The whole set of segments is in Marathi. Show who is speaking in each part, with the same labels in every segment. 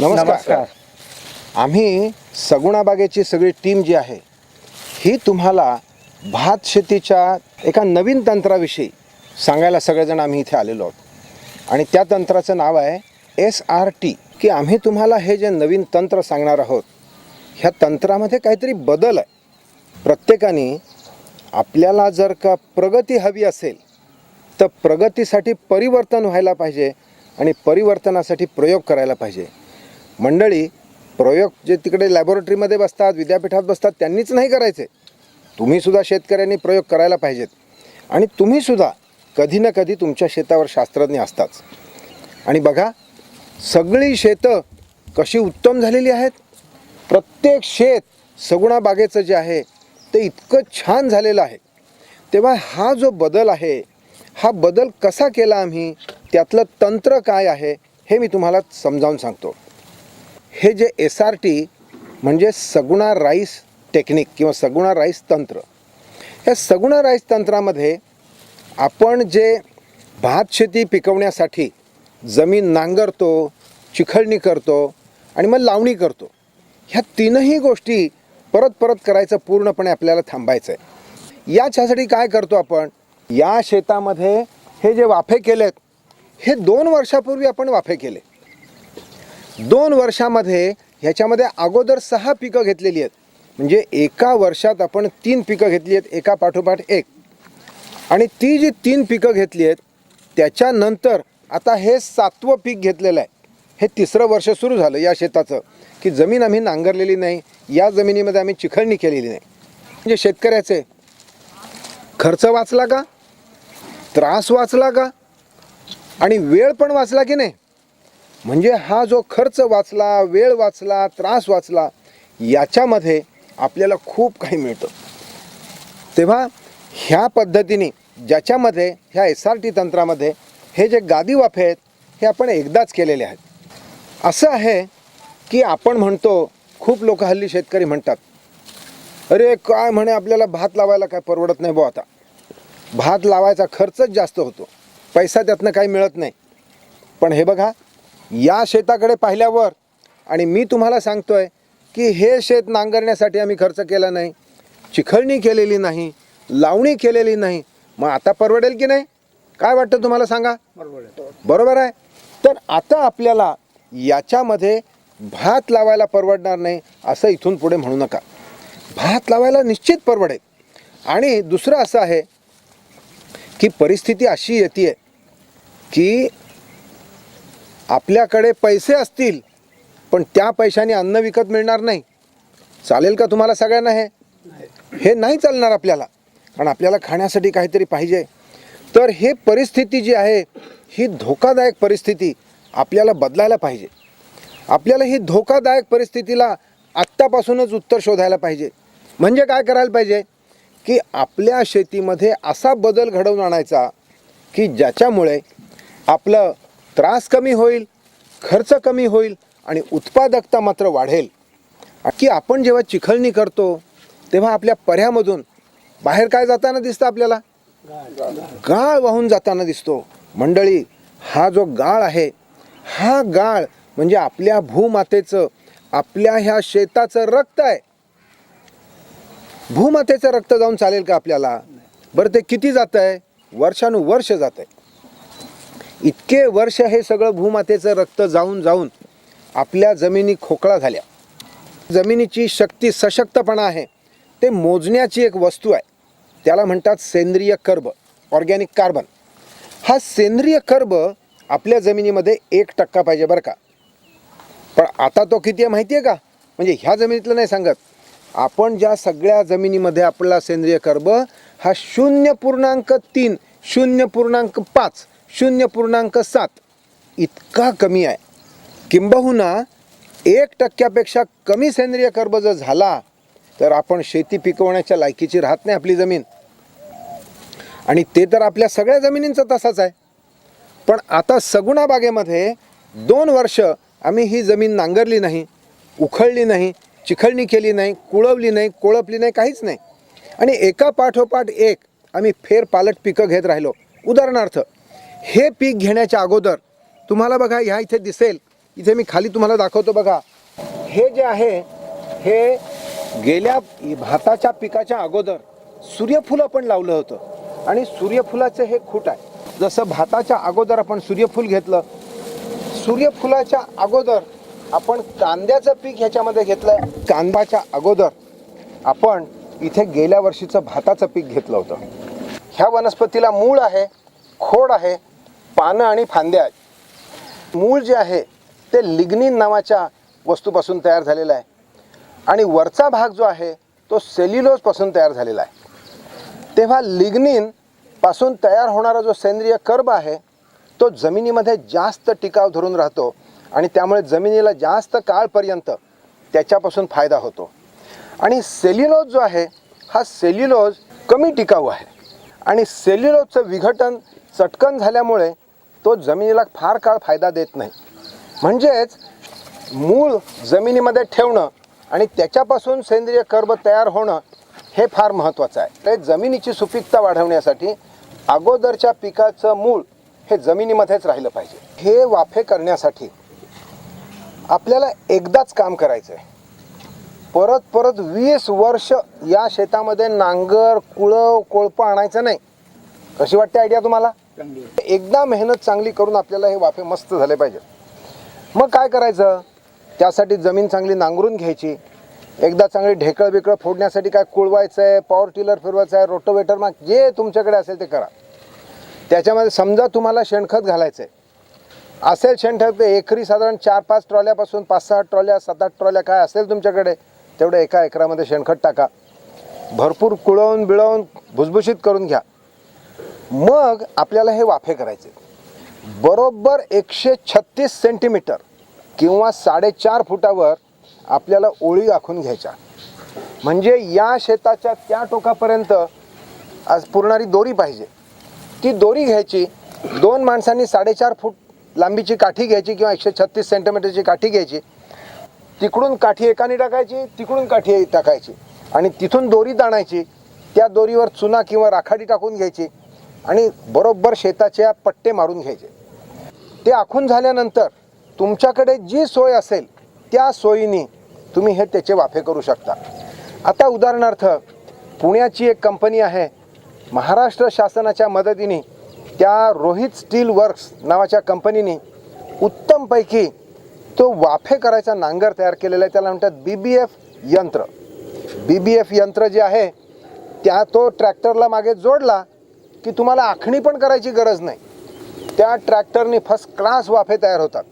Speaker 1: नमस्कार. आम्ही सगुणा बागेची सगळी टीम जी आहे ही तुम्हाला भात शेतीच्या एका नवीन तंत्राविषयी सांगायला सगळेजण आम्ही इथे आलेलो आहोत आणि त्या तंत्राचं नाव आहे SRT. की आम्ही तुम्हाला हे जे नवीन तंत्र सांगणार आहोत ह्या तंत्रामध्ये काहीतरी बदल आहे. प्रत्येकाने आपल्याला जर का प्रगती हवी असेल तर प्रगतीसाठी परिवर्तन व्हायला पाहिजे आणि परिवर्तनासाठी प्रयोग करायला पाहिजे. मंडळी, प्रयोग जे तिकडे लॅबोरेटरीमध्ये बसतात, विद्यापीठात बसतात, त्यांनीच नाही करायचे. तुम्हीसुद्धा शेतकऱ्यांनी प्रयोग करायला पाहिजेत आणि तुम्हीसुद्धा कधी ना कधी तुमच्या शेतावर शास्त्रज्ञ असताच. आणि बघा, सगळी शेतं कशी उत्तम झालेली आहेत. प्रत्येक शेत सगुणा बागेचं जे आहे ते इतकं छान झालेलं आहे. तेव्हा हा जो बदल आहे, हा बदल कसा केला आम्ही, त्यातलं तंत्र काय आहे हे मी तुम्हाला समजावून सांगतो. हे जे SRT म्हणजे सगुणा राईस टेक्निक किंवा सगुणा राईस तंत्र, या सगुणा राईस तंत्रामध्ये आपण जे भात शेती पिकवण्यासाठी जमीन नांगरतो, चिखलणी करतो आणि मग लावणी करतो, ह्या तीनही गोष्टी परत परत करायचं पूर्णपणे आपल्याला थांबायचं आहे. याच्यासाठी काय करतो आपण, या शेतामध्ये हे जे वाफे केलेत हे 2 वर्षापूर्वी आपण वाफे केले. 2 वर्षामध्ये ह्याच्यामध्ये अगोदर 6 पिकं घेतलेली आहेत. म्हणजे एका वर्षात आपण 3 पिकं घेतली आहेत, एका पाठोपाठ एक. आणि ती जी 3 पिकं घेतली आहेत त्याच्यानंतर आता हे 7वं पीक घेतलेलं आहे. हे 3रं वर्ष सुरू झालं या शेताचं की जमीन आम्ही नांगरलेली नाही, या जमिनीमध्ये आम्ही चिखलणी केलेली नाही. म्हणजे शेतकऱ्याचे खर्च वाचला का, त्रास वाचला का आणि वेळ पण वाचला की नाही. म्हणजे हा जो खर्च वाचला, वेळ वाचला, त्रास वाचला, याच्यामध्ये आपल्याला खूप काही मिळतं. तेव्हा ह्या पद्धतीने ज्याच्यामध्ये ह्या SRT तंत्रामध्ये हे जे गादी वाफे आहेत हे आपण एकदाच केलेले आहेत. असं आहे की आपण म्हणतो, खूप लोक हल्ली शेतकरी म्हणतात, अरे काय म्हणे आपल्याला भात लावायला काय परवडत नाही बुवा, आता भात लावायचा खर्चच जास्त होतो, पैसा त्यातनं काही मिळत नाही. पण हे बघा, या शेताकडे पाहिल्यावर आणि मी तुम्हाला सांगतोय की हे शेत नांगरण्यासाठी आम्ही खर्च केला नाही, चिखलणी केलेली नाही, लावणी केलेली नाही, मग आता परवडेल की नाही? काय वाटतं तुम्हाला, सांगा. बरोबर आहे. तर आता आपल्याला याच्यामध्ये भात लावायला परवडणार नाही असं इथून पुढे म्हणू नका. भात लावायला निश्चित परवडेल. आणि दुसरं असं आहे की परिस्थिती अशी येते की आपल्याकडे पैसे असतील पण त्या पैशाने अन्न विकत मिळणार नाही. चालेल का तुम्हाला सगळ्यांना? हे नाही चालणार आपल्याला, कारण आपल्याला खाण्यासाठी काहीतरी पाहिजे. तर हे परिस्थिती जी आहे ही धोकादायक परिस्थिती आपल्याला बदलायला पाहिजे. आपल्याला ही धोकादायक परिस्थितीला आत्तापासूनच उत्तर शोधायला पाहिजे. म्हणजे काय करायला पाहिजे की आपल्या शेतीमध्ये असा बदल घडवून आणायचा की ज्याच्यामुळे आपलं त्रास कमी होईल, खर्च कमी होईल आणि उत्पादकता मात्र वाढेल. की आपण जेव्हा चिखलणी करतो तेव्हा आपल्या पर्यामधून बाहेर काय जाताना दिसतं आपल्याला? गाळ वाहून जाताना दिसतो. मंडळी, हा जो गाळ आहे, हा गाळ म्हणजे आपल्या भूमातेचं, आपल्या ह्या शेताचं रक्त आहे. भूमातेचं रक्त जाऊन चालेल का आपल्याला? बरं, ते किती जात आहे? वर्षानुवर्ष जात आहे. इतके वर्ष हे सगळं भूमातेचं रक्त जाऊन जाऊन आपल्या जमिनी खोकळा झाल्या. जमिनीची शक्ती, सशक्तपणा आहे ते मोजण्याची एक वस्तू आहे, त्याला म्हणतात सेंद्रिय कर्ब, ऑर्गॅनिक कार्बन. हा सेंद्रिय कर्ब आपल्या जमिनीमध्ये 1% पाहिजे बरं का. पण आता तो किती आहे माहिती आहे का? म्हणजे ह्या जमिनीतलं नाही सांगत, आपण ज्या सगळ्या जमिनीमध्ये आपला सेंद्रिय कर्ब हा 0.3, 0.5, 0.7 इतका कमी आहे. किंबहुना 1% कमी सेंद्रिय कर्ब जर झाला तर आपण शेती पिकवण्याच्या लायकीची राहत नाही आपली जमीन. आणि ते तर आपल्या सगळ्या जमिनींचं तसाच आहे. पण आता सगुणा बागेमध्ये 2 वर्ष आम्ही ही जमीन नांगरली नाही, उखळली नाही, चिखलणी केली नाही, कुळवली नाही, कोळपली नाही, काहीच नाही. आणि एका पाठोपाठ एक आम्ही फेरपालट पिकं घेत राहिलो. उदाहरणार्थ, हे पीक घेण्याच्या अगोदर तुम्हाला बघा ह्या इथे दिसेल इथे मी खाली तुम्हाला दाखवतो बघा. हे जे आहे हे गेल्या भाताच्या पिकाच्या अगोदर सूर्यफूल आपण लावलं होतं आणि सूर्यफुलाचं हे खूट आहे. जसं भाताच्या अगोदर आपण सूर्यफूल घेतलं, सूर्यफुलाच्या अगोदर आपण कांद्याचं पीक ह्याच्यामध्ये घेतलं, कांद्याच्या अगोदर आपण इथे गेल्या वर्षीचं भाताचं पीक घेतलं होतं. ह्या वनस्पतीला मूळ आहे, खोड आहे, पानं आणि फांद्या आहेत. मूळ जे आहे ते लिग्निन नावाच्या वस्तूपासून तयार झालेला आहे आणि वरचा भाग जो आहे तो सेल्युलोजपासून तयार झालेला आहे. तेव्हा लिग्निन पासून तयार होणारा जो सेंद्रिय कर्ब आहे तो जमिनीमध्ये जास्त टिकाव धरून राहतो आणि त्यामुळे जमिनीला जास्त काळपर्यंत त्याच्यापासून फायदा होतो. आणि सेल्युलोज जो आहे हा सेल्युलोज कमी टिकाऊ आहे आणि सेल्युलोजचं विघटन चटकन झाल्यामुळे तो जमिनीला फार काळ फायदा देत नाही. म्हणजेच मूळ जमिनीमध्ये ठेवणं आणि त्याच्यापासून सेंद्रिय कर्ब तयार होणं हे फार महत्त्वाचं आहे. ते जमिनीची सुपीकता वाढवण्यासाठी अगोदरच्या पिकाचं मूळ हे जमिनीमध्येच राहिलं पाहिजे. हे वाफे करण्यासाठी आपल्याला एकदाच काम करायचं आहे. परत परत 20 वर्ष या शेतामध्ये नांगर कुळव कोळपं आणायचं नाही. कशी वाटते आयडिया तुम्हाला? एकदा मेहनत चांगली करून आपल्याला हे वाफे मस्त झाले पाहिजे. मग काय करायचं, त्यासाठी जमीन चांगली नांगरून घ्यायची. एकदा चांगली ढेकळ बिकळ फोडण्यासाठी काय कुळवायचं आहे, पॉवर टिलर फिरवायचं आहे, रोटोवेटर, मग जे तुमच्याकडे असेल ते करा. त्याच्यामध्ये समजा तुम्हाला शेणखत घालायचं आहे असेल, शेणखत एकरी साधारण 4-5 ट्रॉल्यापासून 5-6 ट्रॉल्या 7-8 ट्रॉल्या काय असेल तुमच्याकडे तेवढं एका एकरामध्ये शेणखत टाका. भरपूर कुळवून बिळवून भुसभुशीत करून घ्या. मग आपल्याला हे वाफे करायचे. बरोबर 136 सेंटीमीटर किंवा 4.5 फुटावर आपल्याला ओळी आखून घ्यायच्या. म्हणजे या शेताच्या त्या टोकापर्यंत आज पुरणारी दोरी पाहिजे. ती दोरी घ्यायची. 2 माणसांनी 4.5 फूट लांबीची काठी घ्यायची किंवा 136 सेंटीमीटरची काठी घ्यायची. तिकडून काठी एकाने टाकायची, तिकडून काठी टाकायची आणि तिथून दोरी ताणायची. त्या दोरीवर चुना किंवा राखाडी टाकून घ्यायची आणि बरोबर शेताच्या पट्टे मारून घ्यायचे. ते आखून झाल्यानंतर तुमच्याकडे जी सोय असेल त्या सोयीने तुम्ही हे त्याचे वाफे करू शकता. आता उदाहरणार्थ पुण्याची एक कंपनी आहे, महाराष्ट्र शासनाच्या मदतीने त्या रोहित स्टील वर्क्स नावाच्या कंपनीने उत्तमपैकी तो वाफे करायचा नांगर तयार केलेला आहे. त्याला म्हणतात BBF यंत्र. BBF यंत्र जे आहे तो ट्रॅक्टरला मागे जोडला की तुम्हाला आखणी पण करायची गरज नाही. त्या ट्रॅक्टरने फर्स्ट क्लास वाफे तयार होतात.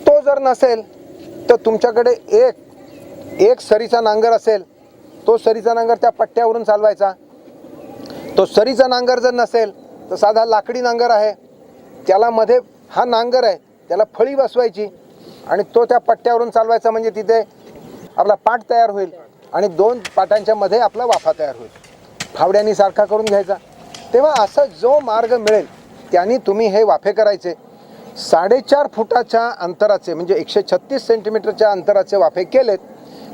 Speaker 1: तो जर नसेल तर तुमच्याकडे एक सरीचा नांगर असेल, तो सरीचा नांगर त्या पट्ट्यावरून चालवायचा. तो सरीचा नांगर जर नसेल तर साधा लाकडी नांगर आहे, त्याला मध्ये हा नांगर आहे त्याला फळी बसवायची आणि तो त्या पट्ट्यावरून चालवायचा. म्हणजे तिथे आपला पाट तयार होईल आणि 2 पाटांच्या मध्ये आपला वाफा तयार होईल. फावड्यांनी सारखा करून घ्यायचा. तेव्हा असा जो मार्ग मिळेल त्यांनी तुम्ही हे वाफे करायचे. 4.5 फुटाच्या अंतराचे म्हणजे 136 सेंटीमीटरच्या अंतराचे वाफे केलेत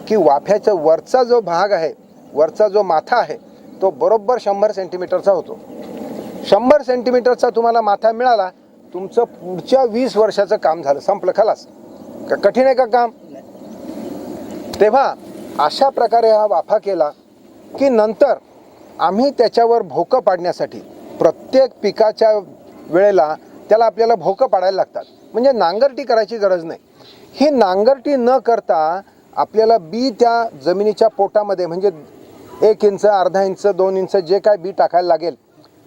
Speaker 1: की वाफ्याचा वरचा जो भाग आहे, वरचा जो माथा आहे तो बरोबर 100 सेंटीमीटरचा होतो. 100 सेंटीमीटरचा तुम्हाला माथा मिळाला, तुमचं पुढच्या 20 वर्षाचं काम झालं, संपलं, खलास. कठीण आहे का काम? तेव्हा अशा प्रकारे हा वाफा केला की नंतर आम्ही त्याच्यावर भोकं पाडण्यासाठी प्रत्येक पिकाच्या वेळेला त्याला आपल्याला भोकं पाडायला लागतात. म्हणजे नांगरटी करायची गरज नाही. ही नांगरटी न करता आपल्याला बी त्या जमिनीच्या पोटामध्ये म्हणजे 1 इंच, अर्धा इंच, 2 इंच जे काय बी टाकायला लागेल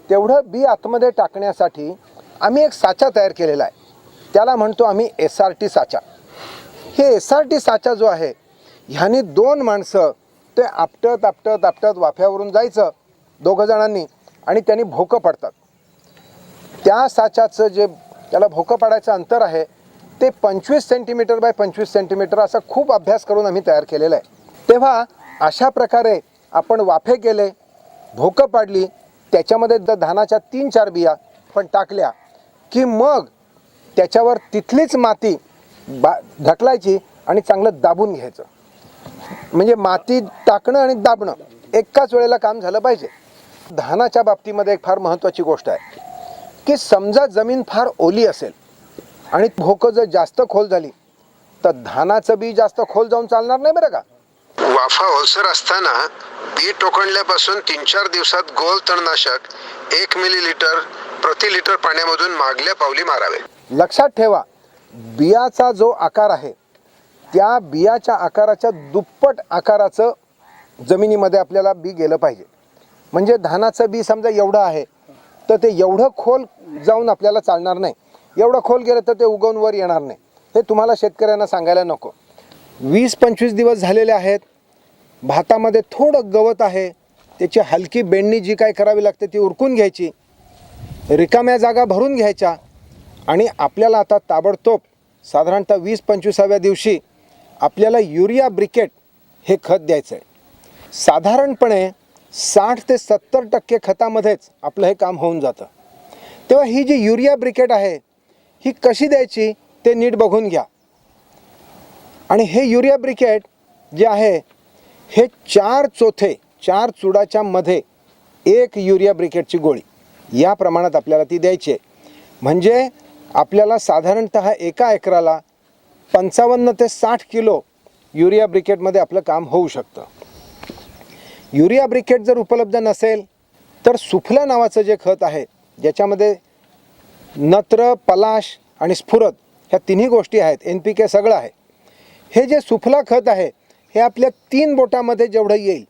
Speaker 1: तेवढं बी आतमध्ये टाकण्यासाठी आम्ही एक साचा तयार केलेला आहे. त्याला म्हणतो आम्ही SRT साचा. हे SRT साचा जो आहे ह्याने 2 माणसं ते आपटत आपटत आपटत वाफ्यावरून जायचं 2 जणांनी आणि त्यांनी भोकं पाडतात. त्या साच्याचं जे त्याला भोकं पाडायचं अंतर आहे ते 25 सेंटीमीटर बाय 25 सेंटीमीटर असा खूप अभ्यास करून आम्ही तयार केलेला आहे. तेव्हा अशा प्रकारे आपण वाफे केले, भोकं पाडली, त्याच्यामध्ये धानाच्या 3-4 बिया पण टाकल्या की मग त्याच्यावर तिथलीच माती ढकलायची आणि चांगलं दाबून घ्यायचं. म्हणजे माती टाकणं आणि दाबणं एकाच वेळेला काम झालं पाहिजे. धानाच्या बाबतीमध्ये एक फार महत्त्वाची गोष्ट आहे की समजा जमीन फार ओली असेल आणि भोकं जर जास्त खोल झाली तर धानाचं बी जास्त खोल जाऊन चालणार नाही बरं का. वाफा ओलसर असताना बी टोकणल्यापासून 3-4 दिवसात गोल तणनाशक 1 मिलीलीटर प्रति लिटर पाण्यामधून मागल्या पावली मारावे. लक्षात ठेवा, बियाचा जो आकार आहे त्या बियाच्या आकाराच्या दुप्पट आकाराचं जमिनीमध्ये आपल्याला बी गेलं पाहिजे. म्हणजे धानाचं बी समजा एवढं आहे तर ते एवढं खोल जाऊन आपल्याला चालणार नाही. एवढं खोल गेलं तर ते उगवून वर येणार नाही. हे तुम्हाला शेतकऱ्यांना सांगायला नको. 20-25 दिवस झालेले आहेत, भातामध्ये थोडं गवत आहे, त्याची हलकी बेंडणी जी काय करावी लागते ती उरकून घ्यायची, रिकाम्या जागा भरून घ्यायच्या आणि आपल्याला आता ताबडतोब साधारणतः 20-25व्या दिवशी आपल्याला युरिया ब्रिकेट हे खत द्यायचं आहे. साधारणपणे 60 ते 70% खतामध्येच आपलं हे काम होऊन जातं. तेव्हा ही जी युरिया ब्रिकेट आहे ही कशी द्यायची ते नीट बघून घ्या. आणि हे युरिया ब्रिकेट जे आहे हे 4 चौथे 4 चुडाच्या मध्ये 1 युरिया ब्रिकेटची गोळी या प्रमाणात आपल्याला ती द्यायची आहे. म्हणजे आपल्याला साधारणतः एका एकराला 55 ते 60 किलो युरिया ब्रिकेटमध्ये आपलं काम होऊ शकतं. युरिया ब्रिकेट जर उपलब्ध नसेल तर सुफला नावाचं जे खत आहे ज्याच्यामध्ये नत्र, पलाश आणि स्फुरद ह्या तिन्ही गोष्टी आहेत, NPK सगळं आहे. हे जे सुफला खत आहे हे आपल्या 3 बोटामध्ये जेवढं येईल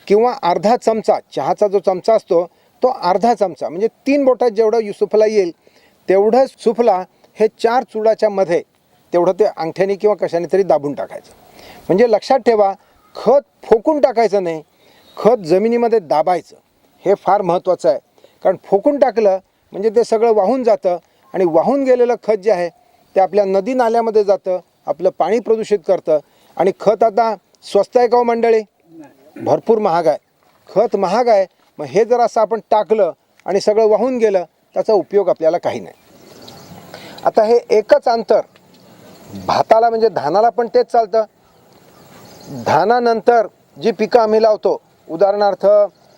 Speaker 1: किंवा अर्धा चमचा, चहाचा जो चमचा असतो तो अर्धा चमचा, म्हणजे 3 बोटात जेवढं सुफला येईल तेवढं सुफला हे 4 चुडाच्या मध्ये तेवढं ते अंगठ्याने किंवा कशाने तरी दाबून टाकायचं. म्हणजे लक्षात ठेवा, खत फोकून टाकायचं नाही, खत जमिनीमध्ये दाबायचं. हे फार महत्त्वाचं आहे. कारण फोकून टाकलं म्हणजे ते सगळं वाहून जातं आणि वाहून गेलेलं खत जे आहे ते आपल्या नदी नाल्यामध्ये जातं, आपलं पाणी प्रदूषित करतं. आणि खत आता स्वस्त आहे का हो मंडळी? भरपूर महाग आहे. खत महाग आहे. मग हे जर असं आपण टाकलं आणि सगळं वाहून गेलं त्याचा उपयोग आपल्याला काही नाही. आता हे एकच अंतर भाताला म्हणजे धानाला पण तेच चालतं. धानानंतर जी पिकं आम्ही लावतो, उदाहरणार्थ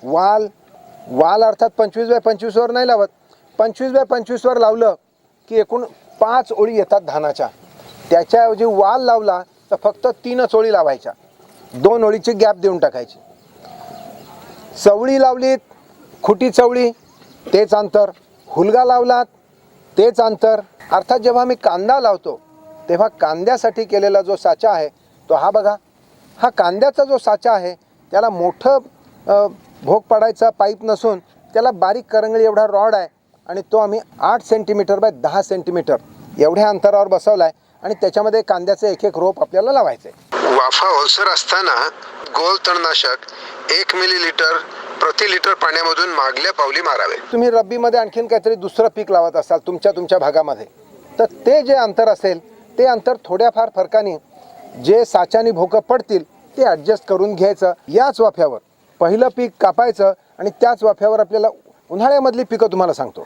Speaker 1: वाल अर्थात 25x25 वर नाही लावत. 25x25 वर लावलं की एकूण 5 ओळी येतात धानाच्या. त्याच्याऐवजी वाल लावला तर फक्त 3च ओळी लावायच्या, 2 ओळीची गॅप देऊन टाकायची. चवळी लावलीत, खुटी चवळी तेच अंतर, हुलगा लावलात तेच अंतर. अर्थात जेव्हा मी कांदा लावतो तेव्हा कांद्यासाठी केलेला जो साचा आहे तो हा बघा. हा कांद्याचा जो साचा आहे त्याला मोठं भोग पाडायचा पाईप नसून त्याला बारीक करंगळी एवढा रॉड आहे आणि तो आम्ही 8 सेंटीमीटर बाय 10 सेंटीमीटर एवढ्या अंतरावर बसवला आहे आणि त्याच्यामध्ये कांद्याचं एक रोप आपल्याला लावायचं आहे. वाफा ओलसर असताना गोल तणनाशक 1 मिलीलीटर प्रति लिटर पाण्यामधून मागल्या पावली मारावे. तुम्ही रब्बीमध्ये आणखीन काहीतरी दुसरं पीक लावत असाल तुमच्या भागामध्ये तर ते जे अंतर असेल ते अंतर थोड्याफार फरकाने जे साच्याने भोकं पडतील ते ॲडजस्ट करून घ्यायचं. याच वाफ्यावर पहिलं पीक कापायचं आणि त्याच वाफ्यावर आपल्याला उन्हाळ्यामधली पिकं तुम्हाला सांगतो.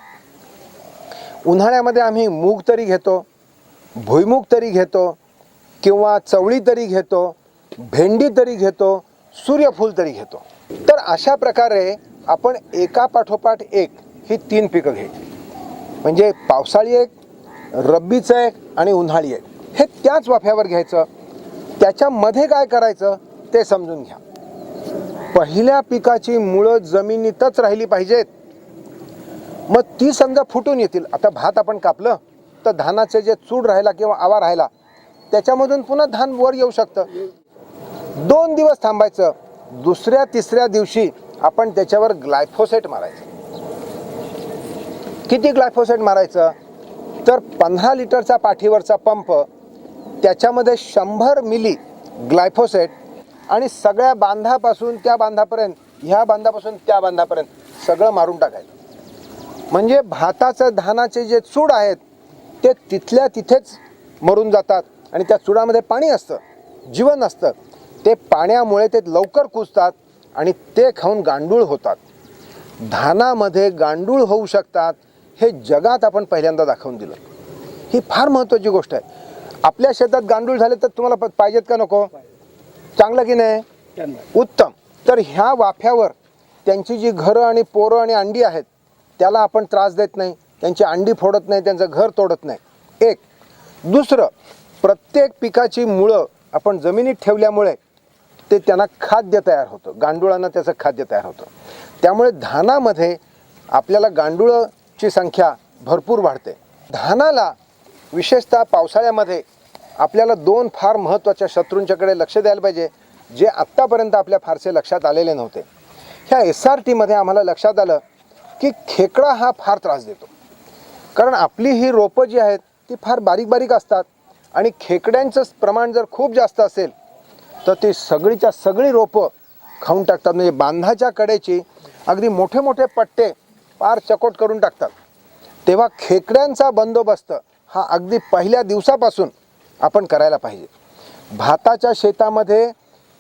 Speaker 1: उन्हाळ्यामध्ये आम्ही मूग तरी घेतो, भुईमूग तरी घेतो किंवा चवळी तरी घेतो, भेंडी तरी घेतो, सूर्यफूल तरी घेतो. तर अशा प्रकारे आपण एका पाठोपाठ एक ही 3 पिकं घ्यायची. म्हणजे पावसाळी एक, रब्बीचं एक आणि उन्हाळी एक, हे त्याच वाफ्यावर घ्यायचं. त्याच्यामध्ये काय करायचं ते समजून घ्या. पहिल्या पिकाची मुळं जमिनीतच राहिली पाहिजेत. मग ती समजा फुटून येतील. आता भात आपण कापलं तर धानाचे जे चूड राहिला किंवा आवा राहिला त्याच्यामधून पुन्हा धान वर येऊ शकतं. 2 दिवस थांबायचं. दुसऱ्या तिसऱ्या दिवशी आपण त्याच्यावर ग्लायफोसेट मारायचं. किती ग्लायफोसेट मारायचं तर 15 लिटरचा पाठीवरचा पंप त्याच्यामध्ये 100 मिली ग्लायफोसेट आणि सगळ्या बांधापासून त्या बांधापर्यंत, ह्या बांधापासून त्या बांधापर्यंत सगळं मारून टाकायचं. म्हणजे भाताचं धानाचे जे चूड आहेत ते तिथल्या तिथेच मरून जातात आणि त्या चुडामध्ये पाणी असतं, जीवन असतं. ते पाण्यामुळे ते लवकर कुजतात आणि ते खाऊन गांडूळ होतात. धानामध्ये गांडूळ होऊ शकतात हे जगात आपण पहिल्यांदा दाखवून दिलं. ही फार महत्त्वाची गोष्ट आहे. आपल्या शेतात गांडूळ झाले तर तुम्हाला पाहिजेत का नको? चांगलं की नाही? उत्तम. तर ह्या वाफ्यावर त्यांची जी घरं आणि पोरं आणि अंडी आहेत त्याला आपण त्रास देत नाही, त्यांची अंडी फोडत नाही, त्यांचं घर तोडत नाही. एक दुसरं, प्रत्येक पिकाची मुळं आपण जमिनीत ठेवल्यामुळे ते त्यांना खाद्य तयार होतं, गांडुळांना त्याचं खाद्य तयार होतं. त्यामुळे धानामध्ये आपल्याला गांडुळाची संख्या भरपूर वाढते. धानाला विशेषतः पावसाळ्यामध्ये आपल्याला 2 फार महत्त्वाच्या शत्रूंच्याकडे लक्ष द्यायला पाहिजे, जे आत्तापर्यंत आपल्या फारसे लक्षात आलेले नव्हते. ह्या SRTमध्ये आम्हाला लक्षात आलं की खेकडा हा फार त्रास देतो. कारण आपली ही रोपं जी आहेत ती फार बारीक बारीक असतात आणि खेकड्यांचं प्रमाण जर खूप जास्त असेल तर ती सगळीच्या सगळी रोपं खाऊन टाकतात. म्हणजे बांधाच्या कडेची अगदी मोठे मोठे पट्टे फार चकोट करून टाकतात. तेव्हा खेकड्यांचा बंदोबस्त हा अगदी पहिल्या दिवसापासून आपण करायला पाहिजे. भाताच्या शेतामध्ये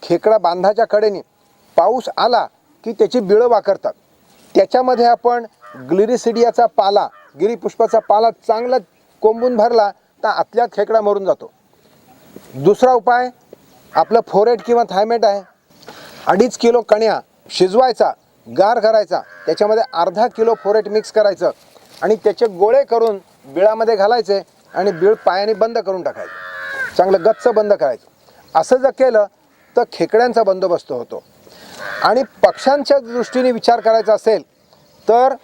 Speaker 1: खेकडा बांधाच्या कडेने पाऊस आला की त्याची बिळं वाकरतात. त्याच्यामध्ये आपण ग्लिरिसिडियाचा पाला, गिरीपुष्पाचा पाला चांगला कोंबून भरला तर आतल्यात खेकडा मरून जातो. दुसरा उपाय आपलं फोरेट किंवा थायमेट आहे. 2.5 किलो कण्या शिजवायचा, गार करायचा, त्याच्यामध्ये अर्धा किलो फोरेट मिक्स करायचं आणि त्याचे गोळे करून बिळामध्ये घालायचे आणि बिळ पायाने बंद करून टाकायचं, चांगलं गच्च बंद करायचं. असं जर केलं तर खेकड्यांचा बंदोबस्त होतो. आणि पक्ष्यांच्या दृष्टीने विचार करायचा असेल तर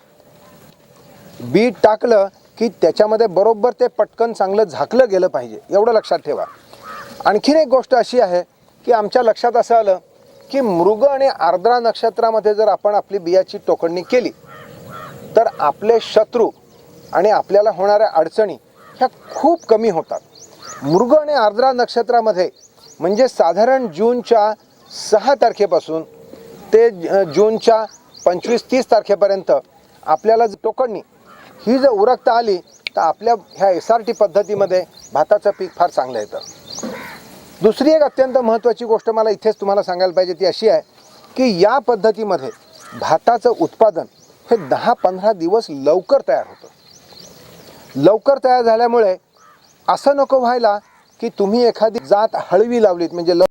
Speaker 1: बी टाकलं की त्याच्यामध्ये बरोबर ते पटकन चांगलं झाकलं गेलं पाहिजे, एवढं लक्षात ठेवा. आणखीन एक गोष्ट अशी आहे की आमच्या लक्षात असं आलं की मृग आणि आर्द्रा नक्षत्रामध्ये जर आपण आपली बियाची टोकणी केली तर आपले शत्रू आणि आपल्याला होणाऱ्या अडचणी ह्या खूप कमी होतात. मृग आणि आर्द्रा नक्षत्रामध्ये म्हणजे साधारण जूनच्या 6 तारखेपासून ते जूनच्या 25-30 तारखेपर्यंत आपल्याला टोकणी ही जर उरकता आली तर आपल्या ह्या SRT पद्धतीमध्ये भाताचं पीक फार चांगलं येतं. दुसरी एक अत्यंत महत्त्वाची गोष्ट मला इथेच तुम्हाला सांगायला पाहिजे ती अशी आहे की या पद्धतीमध्ये भाताचं उत्पादन हे 10-15 दिवस लवकर तयार होतं. लवकर तयार झाल्यामुळे असं नको व्हायला की तुम्ही एखादी जात हळवी लावलीत म्हणजे